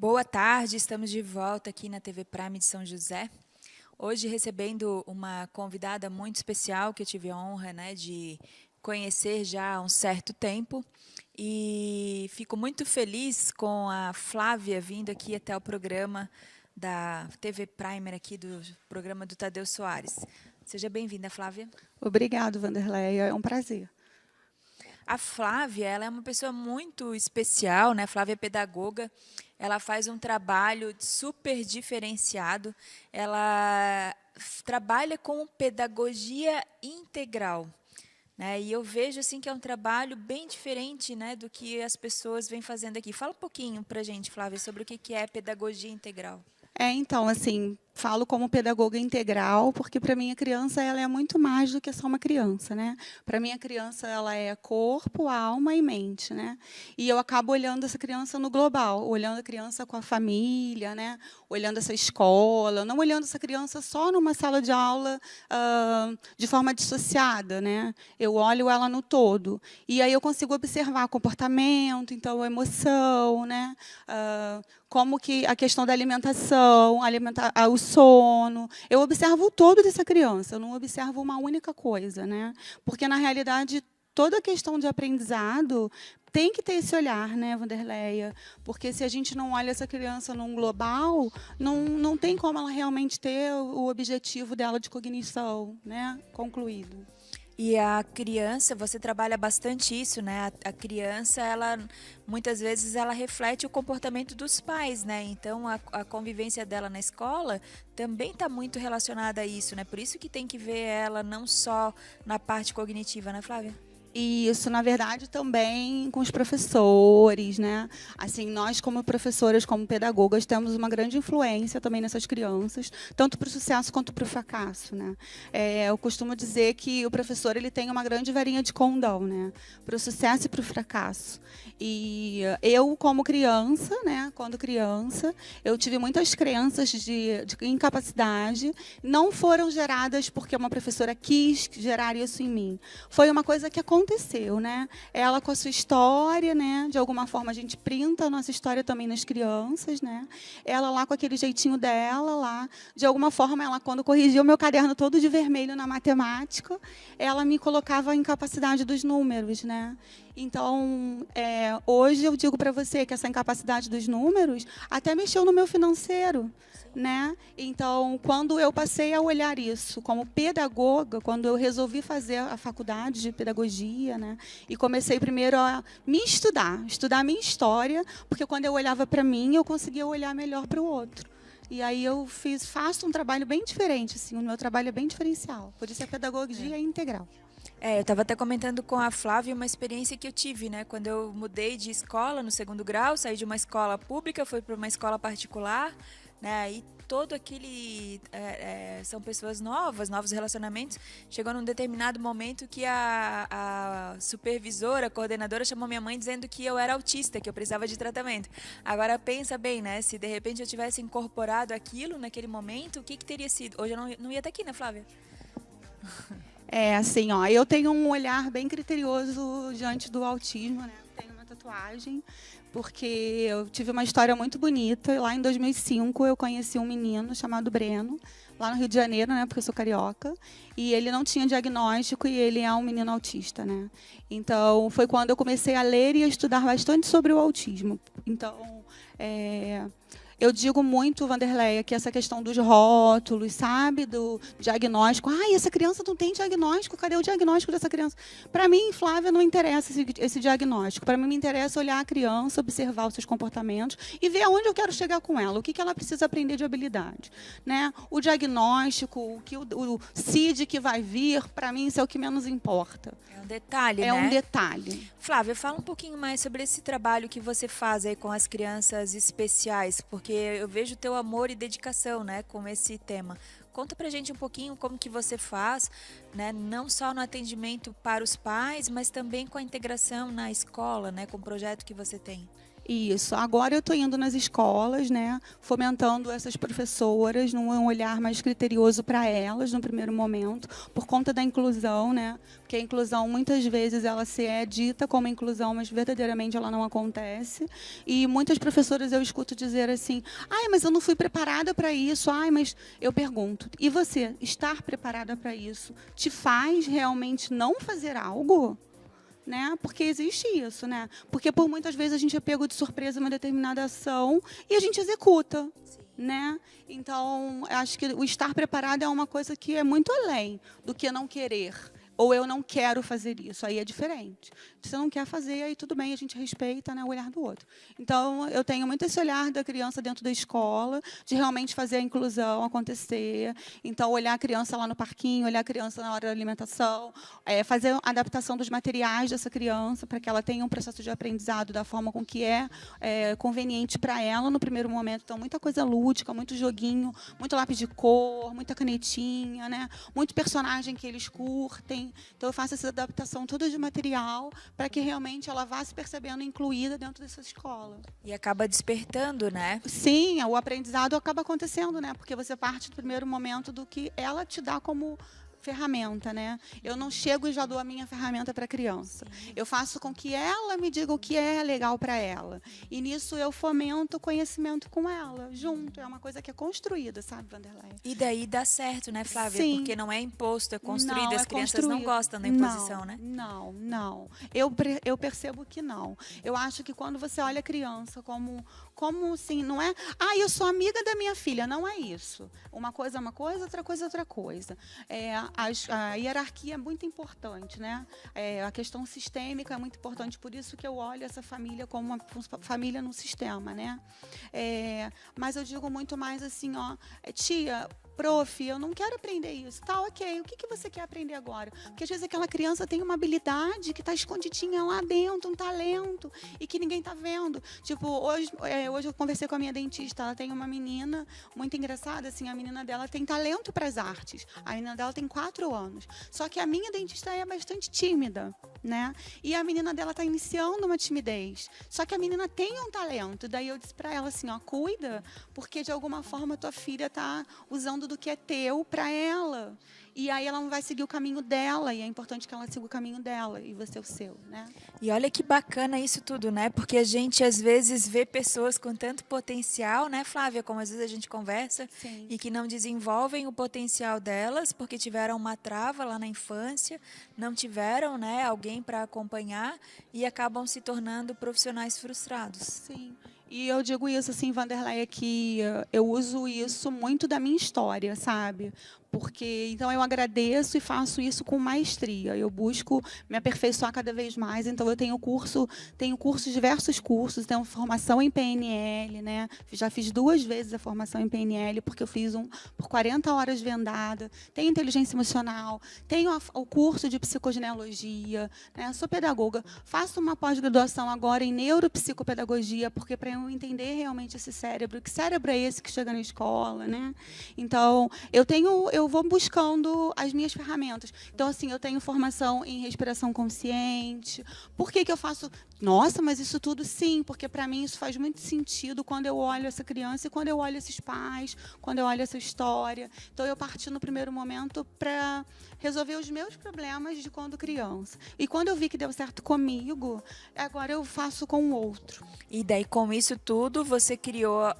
Boa tarde, estamos de volta aqui na TV Prime de São José. Hoje recebendo uma convidada muito especial que eu tive a honra, de conhecer já há um certo tempo. E fico muito feliz com a Flávia vindo aqui até o programa da TV Primer, aqui do programa do Tadeu Soares. Seja bem-vinda, Flávia. Obrigado, Vanderleia. É um prazer. A Flávia, ela é uma pessoa muito especial, né? Flávia é pedagoga, ela faz um trabalho super diferenciado, ela trabalha com pedagogia integral, né? E eu vejo assim que é um trabalho bem diferente, né, do que as pessoas vêm fazendo aqui. Fala um pouquinho para a gente, Flávia, sobre o que é pedagogia integral. Então, assim, falo como pedagoga integral, porque para mim a criança ela é muito mais do que só uma criança, né? Para mim a criança ela é corpo, alma e mente, né? E eu acabo olhando essa criança no global, olhando a criança com a família, né? Olhando essa escola, não olhando essa criança só numa sala de aula de forma dissociada, né? Eu olho ela no todo e aí eu consigo observar comportamento, então emoção, né? Como que a questão da alimentação, o sono. Eu observo o todo dessa criança, eu não observo uma única coisa, né? Porque, na realidade, toda a questão de aprendizado tem que ter esse olhar, né, Vanderleia? Porque se a gente não olha essa criança num global, não tem como ela realmente ter o objetivo dela de cognição, né, concluído. E a criança, você trabalha bastante isso, né? A criança, ela muitas vezes ela reflete o comportamento dos pais, né? Então a convivência dela na escola também está muito relacionada a isso, né? Por isso que tem que ver ela não só na parte cognitiva, né, Flávia? E isso, na verdade, também com os professores, né? Assim, nós como professoras, como pedagogas, temos uma grande influência também nessas crianças, tanto para o sucesso quanto para o fracasso, né? Eu costumo dizer que o professor ele tem uma grande varinha de condão, né? Para o sucesso e para o fracasso. E eu, como criança, né? Quando criança, eu tive muitas crenças de incapacidade, não foram geradas porque uma professora quis gerar isso em mim. Foi uma coisa que aconteceu, né? Ela com a sua história, né? De alguma forma a gente printa a nossa história também nas crianças, né? Ela lá com aquele jeitinho dela lá, de alguma forma ela quando corrigia o meu caderno todo de vermelho na matemática, ela me colocava a incapacidade dos números, né? Então, hoje eu digo para você que essa incapacidade dos números até mexeu no meu financeiro, né? Então, quando eu passei a olhar isso como pedagoga, quando eu resolvi fazer a faculdade de pedagogia, né? E comecei primeiro a me estudar a minha história, porque quando eu olhava para mim, eu conseguia olhar melhor para o outro. E aí eu faço um trabalho bem diferente, assim, o meu trabalho é bem diferencial. Por isso a pedagogia é integral. Eu estava até comentando com a Flávia uma experiência que eu tive, né? Quando eu mudei de escola no segundo grau, saí de uma escola pública, fui para uma escola particular, né? E todo aquele... são pessoas novas, novos relacionamentos. Chegou num determinado momento que a supervisora, a coordenadora, chamou minha mãe dizendo que eu era autista, que eu precisava de tratamento. Agora, pensa bem, né? Se de repente eu tivesse incorporado aquilo naquele momento, o que teria sido? Hoje eu não ia estar aqui, né, Flávia? Assim, ó, eu tenho um olhar bem criterioso diante do autismo, né? Tenho uma tatuagem, porque eu tive uma história muito bonita. Lá em 2005, eu conheci um menino chamado Breno, lá no Rio de Janeiro, né? Porque eu sou carioca, e ele não tinha diagnóstico e ele é um menino autista, né? Então, foi quando eu comecei a ler e a estudar bastante sobre o autismo. Então, eu digo muito, Vanderleia, que essa questão dos rótulos, sabe, do diagnóstico. Essa criança não tem diagnóstico, cadê o diagnóstico dessa criança? Para mim, Flávia, não interessa esse diagnóstico. Para mim, me interessa olhar a criança, observar os seus comportamentos e ver aonde eu quero chegar com ela, o que ela precisa aprender de habilidade. Né? O diagnóstico, o CID que vai vir, para mim, isso é o que menos importa. É um detalhe, né? É um detalhe. Flávia, fala um pouquinho mais sobre esse trabalho que você faz aí com as crianças especiais, porque eu vejo teu amor e dedicação, né, com esse tema. Conta pra gente um pouquinho como que você faz, né, não só no atendimento para os pais, mas também com a integração na escola, né, com o projeto que você tem. Isso. Agora eu estou indo nas escolas, né, fomentando essas professoras num olhar mais criterioso para elas, no primeiro momento, por conta da inclusão, né? Porque a inclusão, muitas vezes, ela se é dita como inclusão, mas verdadeiramente ela não acontece. E muitas professoras eu escuto dizer assim, ai, mas eu não fui preparada para isso, ai, mas eu pergunto, e você, estar preparada para isso, te faz realmente não fazer algo? Né? Porque existe isso, né? Porque por muitas vezes a gente é pego de surpresa em uma determinada ação e a gente executa, né? Então, acho que o estar preparado é uma coisa que é muito além do que não querer. Ou eu não quero fazer isso, aí é diferente. Se você não quer fazer, aí tudo bem, a gente respeita, né, o olhar do outro. Então, eu tenho muito esse olhar da criança dentro da escola, de realmente fazer a inclusão acontecer. Então, olhar a criança lá no parquinho, olhar a criança na hora da alimentação, fazer a adaptação dos materiais dessa criança, para que ela tenha um processo de aprendizado da forma com que é conveniente para ela no primeiro momento. Então, muita coisa lúdica, muito joguinho, muito lápis de cor, muita canetinha, né? Muito personagem que eles curtem. Então, eu faço essa adaptação toda de material para que realmente ela vá se percebendo incluída dentro dessa escola. E acaba despertando, né? Sim, o aprendizado acaba acontecendo, né? Porque você parte do primeiro momento do que ela te dá como ferramenta, né? Eu não chego e já dou a minha ferramenta para a criança. Eu faço com que ela me diga o que é legal para ela. E nisso eu fomento o conhecimento com ela, junto. É uma coisa que é construída, sabe, Vanderlei? E daí dá certo, né, Flávia? Sim. Porque não é imposto, é construído. Não, As crianças não gostam da imposição, né? Não. Eu percebo que não. Eu acho que quando você olha a criança como assim, não é, eu sou amiga da minha filha, não é isso. Uma coisa é uma coisa, outra coisa é outra coisa. A hierarquia é muito importante, né? A questão sistêmica é muito importante, por isso que eu olho essa família como uma família no sistema, né? Mas eu digo muito mais assim, tia, prof, eu não quero aprender isso. Tá, ok. O que você quer aprender agora? Porque às vezes aquela criança tem uma habilidade que está escondidinha lá dentro, um talento, e que ninguém está vendo. Tipo, hoje eu conversei com a minha dentista, ela tem uma menina muito engraçada, assim, a menina dela tem talento para as artes. A menina dela tem 4 anos. Só que a minha dentista é bastante tímida, né? E a menina dela está iniciando uma timidez. Só que a menina tem um talento. Daí eu disse para ela assim, cuida, porque de alguma forma tua filha está usando do que é teu para ela. E aí ela não vai seguir o caminho dela, e é importante que ela siga o caminho dela, e você o seu, né? E olha que bacana isso tudo, né? Porque a gente, às vezes, vê pessoas com tanto potencial, né, Flávia? Como às vezes a gente conversa, Sim. e que não desenvolvem o potencial delas, porque tiveram uma trava lá na infância, não tiveram, né, alguém para acompanhar, e acabam se tornando profissionais frustrados. Sim. E eu digo isso, assim, Vanderlei, que eu uso isso muito da minha história, sabe? Porque, então, eu agradeço e faço isso com maestria. Eu busco me aperfeiçoar cada vez mais. Então, eu tenho cursos, diversos cursos. Tenho formação em PNL, né? Já fiz 2 vezes a formação em PNL, porque eu fiz por 40 horas vendada. Tenho inteligência emocional. Tenho o curso de psicogenealogia, né? Sou pedagoga. Faço uma pós-graduação agora em neuropsicopedagogia, porque para eu entender realmente esse cérebro, que cérebro é esse que chega na escola, né? Então, eu vou buscando as minhas ferramentas. Então, assim, eu tenho formação em respiração consciente. Por que eu faço? Nossa, mas isso tudo sim, porque para mim isso faz muito sentido quando eu olho essa criança e quando eu olho esses pais, quando eu olho essa história. Então, eu parti no primeiro momento para resolver os meus problemas de quando criança. E quando eu vi que deu certo comigo, agora eu faço com o outro. E daí, com isso tudo, você criou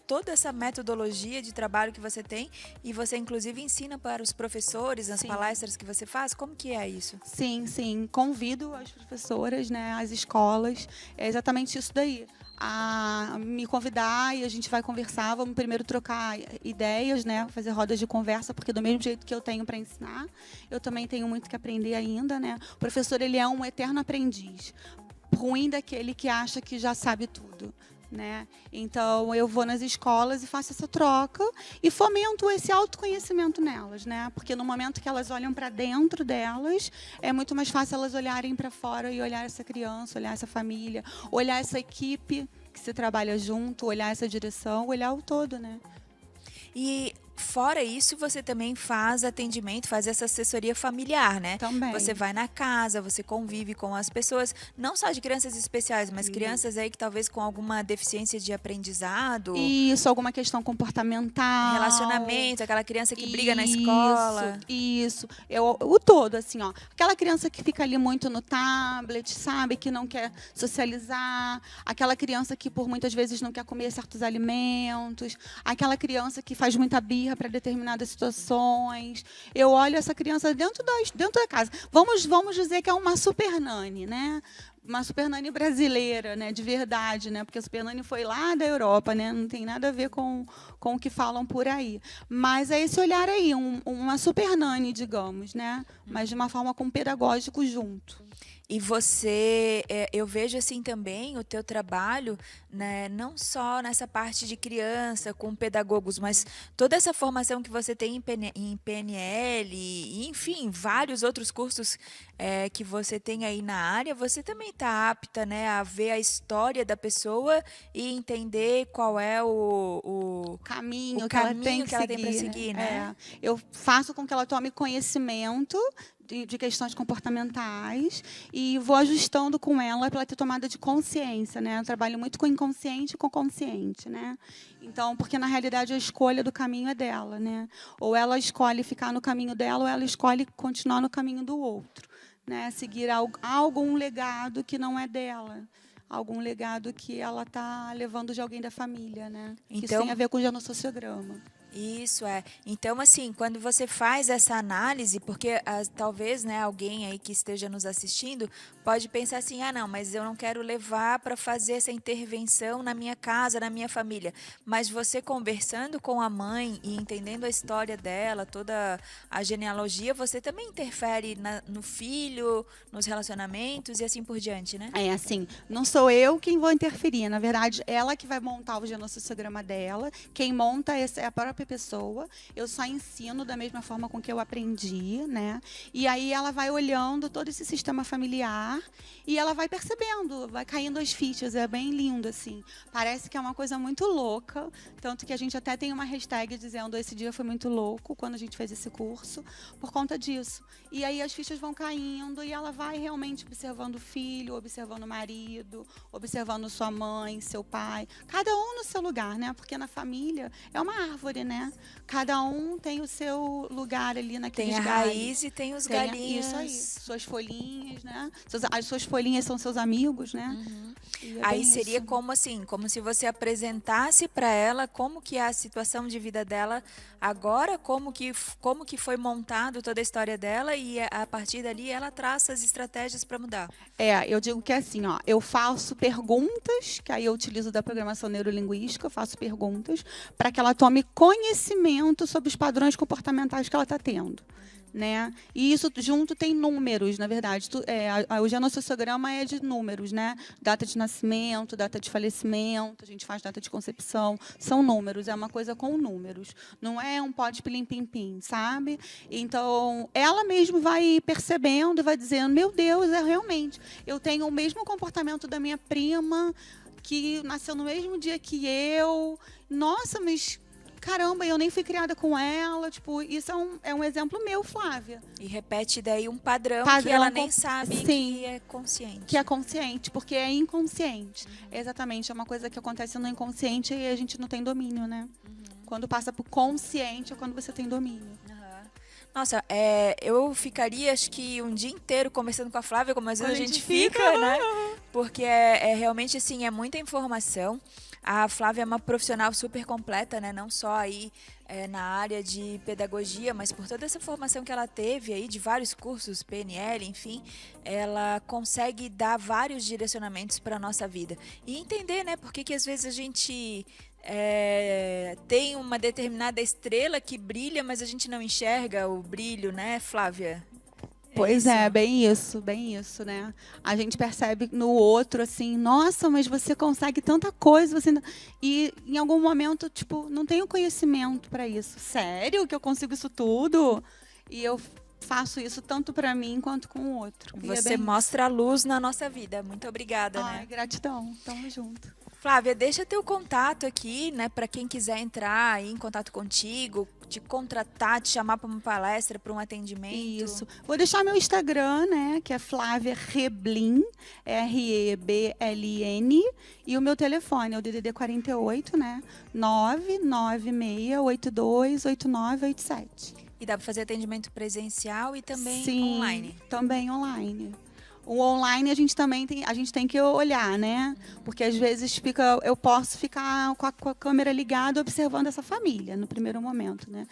toda essa metodologia de trabalho que você tem, e você, inclusive, ensina para os professores, nas palestras que você faz. Como que é isso? Sim. Convido as professoras, né, as escolas, é exatamente isso daí. A me convidar e a gente vai conversar, vamos primeiro trocar ideias, né, fazer rodas de conversa, porque do mesmo jeito que eu tenho para ensinar, eu também tenho muito que aprender ainda, né? O professor, ele é um eterno aprendiz. Ruim daquele que acha que já sabe tudo, né? Então, eu vou nas escolas e faço essa troca e fomento esse autoconhecimento nelas, né? Porque no momento que elas olham para dentro delas, é muito mais fácil elas olharem para fora e olhar essa criança, olhar essa família, olhar essa equipe que se trabalha junto, olhar essa direção, olhar o todo, né? E fora isso, você também faz atendimento, faz essa assessoria familiar, né? Também. Você vai na casa, você convive com as pessoas, não só de crianças especiais, mas crianças aí que talvez com alguma deficiência de aprendizado, Isso, alguma questão comportamental. relacionamento, aquela criança que briga na escola. Isso. O todo, assim, ó. Aquela criança que fica ali muito no tablet, sabe? Que não quer socializar. Aquela criança que, por muitas vezes, não quer comer certos alimentos. Aquela criança que faz muita birra para determinadas situações. Eu olho essa criança dentro da casa. Vamos dizer que é uma super nani, né? Uma super nani brasileira, né, de verdade, né, porque a super nani foi lá da Europa, né, não tem nada a ver com o que falam por aí. Mas é esse olhar aí, uma super nani, digamos, né, mas de uma forma com pedagógico junto. E você, eu vejo assim também o teu trabalho, né, não só nessa parte de criança com pedagogos, mas toda essa formação que você tem em PNL, e, enfim, vários outros cursos que você tem aí na área, você também está apta, né, a ver a história da pessoa e entender qual é o caminho o que ela tem caminho que ela tem para seguir, seguir, né? Eu faço com que ela tome conhecimento de questões comportamentais e vou ajustando com ela para ela ter tomada de consciência, né? Eu trabalho muito com o inconsciente e com o consciente, né? Então, porque na realidade a escolha do caminho é dela, né? Ou ela escolhe ficar no caminho dela, ou ela escolhe continuar no caminho do outro, né? Seguir algum legado que não é dela. Algum legado que ela está levando de alguém da família, né? Isso Então, tem a ver com o genossociograma. isso é. Então, assim, quando você faz essa análise, porque talvez, né, alguém aí que esteja nos assistindo pode pensar assim, ah, não, mas eu não quero levar para fazer essa intervenção na minha casa, na minha família. Mas você conversando com a mãe e entendendo a história dela, toda a genealogia, você também interfere no filho, nos relacionamentos e assim por diante, né? É assim, não sou eu quem vou interferir. Na verdade, ela que vai montar o genossociograma dela. Quem monta é a própria pessoa. Eu só ensino da mesma forma com que eu aprendi, né? E aí ela vai olhando todo esse sistema familiar e ela vai percebendo, vai caindo as fichas. É bem lindo, assim. Parece que é uma coisa muito louca. Tanto que a gente até tem uma hashtag dizendo esse dia foi muito louco, quando a gente fez esse curso, por conta disso. E aí as fichas vão caindo e ela vai realmente observando o filho, observando o marido, observando sua mãe, seu pai. Cada um no seu lugar, né? Porque na família é uma árvore, né? Cada um tem o seu lugar ali naqueles Tem a galhos. raiz e tem os Tem galinhos. isso aí, suas folhinhas, né? As suas folhinhas são seus amigos, né? E é Aí bem seria isso. como assim, como se você apresentasse para ela como que é a situação de vida dela agora, como que foi montado toda a história dela e a partir dali ela traça as estratégias para mudar. Eu digo que é assim, ó, eu faço perguntas, que aí eu utilizo da programação neurolinguística, eu faço perguntas para que ela tome conhecimento sobre os padrões comportamentais que ela está tendo. Né? E isso junto tem números, na verdade. O genossociograma é de números, né? Data de nascimento, data de falecimento, a gente faz data de concepção, são números, é uma coisa com números. Não é um pó de pilim-pim-pim, sabe? Então, ela mesmo vai percebendo e vai dizendo, meu Deus, realmente, eu tenho o mesmo comportamento da minha prima, que nasceu no mesmo dia que eu. Nossa, mas caramba, eu nem fui criada com ela. Tipo, isso é um exemplo meu, Flávia. E repete daí um padrão que Padrão ela nem sabe sim, que é consciente. que é consciente, porque é inconsciente. Exatamente, é uma coisa que acontece no inconsciente e a gente não tem domínio, né? Quando passa pro consciente é quando você tem domínio. Nossa, eu ficaria, acho que um dia inteiro conversando com a Flávia, como às vezes a gente fica, né? Porque realmente, assim, é muita informação. A Flávia é uma profissional super completa, né? Não só aí na área de pedagogia, mas por toda essa formação que ela teve aí, de vários cursos, PNL, enfim, ela consegue dar vários direcionamentos para a nossa vida. E entender, né? Por que às vezes a gente tem uma determinada estrela que brilha, mas a gente não enxerga o brilho, né, Flávia? Pois bem isso, né? A gente percebe no outro, assim, nossa, mas você consegue tanta coisa, você e em algum momento, tipo, não tenho conhecimento para isso. Sério que eu consigo isso tudo? E eu faço isso tanto para mim quanto com o outro. Você mostra a luz na nossa vida. Muito obrigada, né? Gratidão. Tamo junto. Flávia, deixa teu contato aqui, né, para quem quiser entrar aí em contato contigo, te contratar, te chamar para uma palestra, para um atendimento. Isso. Vou deixar meu Instagram, né, que é Flávia Reblin, Rebln, e o meu telefone é o DDD 48, né, 996828987. E dá para fazer atendimento presencial e também Sim, online. também online. O online a gente tem que olhar, né? Porque às vezes eu posso ficar com a câmera ligada observando essa família no primeiro momento, né?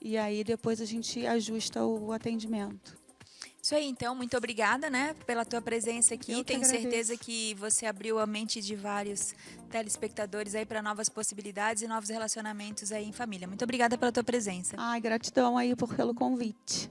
E aí depois a gente ajusta o atendimento. Isso aí, então, muito obrigada, né, pela tua presença aqui. Eu que Tenho agradeço. certeza que você abriu a mente de vários telespectadores aí para novas possibilidades e novos relacionamentos aí em família. Muito obrigada pela tua presença. Ai, gratidão aí pelo convite.